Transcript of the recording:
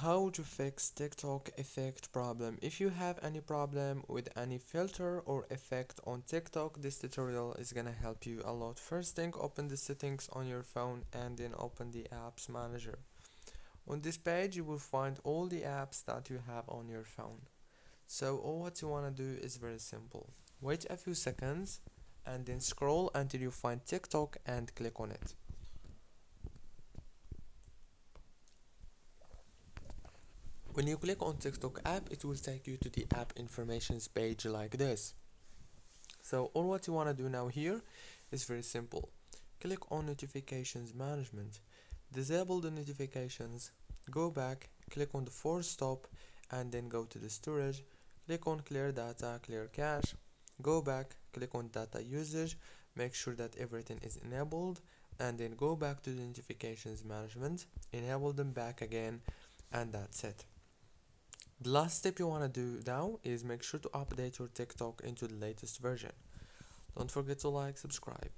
How to fix TikTok effect problem. If you have any problem with any filter or effect on TikTok, this tutorial is gonna help you a lot. First thing, open the settings on your phone and then open the apps manager. On this page you will find all the apps that you have on your phone. So all what you want to do is very simple. Wait a few seconds and then scroll until you find TikTok and click on it. When you click on TikTok app, it will take you to the app informations page like this. So all what you want to do now here is very simple. Click on notifications management, disable the notifications, go back, click on the force stop and then go to the storage, click on clear data, clear cache, go back, click on data usage, make sure that everything is enabled and then go back to the notifications management, enable them back again, and that's it. The last step you want to do now is make sure to update your TikTok into the latest version. Don't forget to like, subscribe.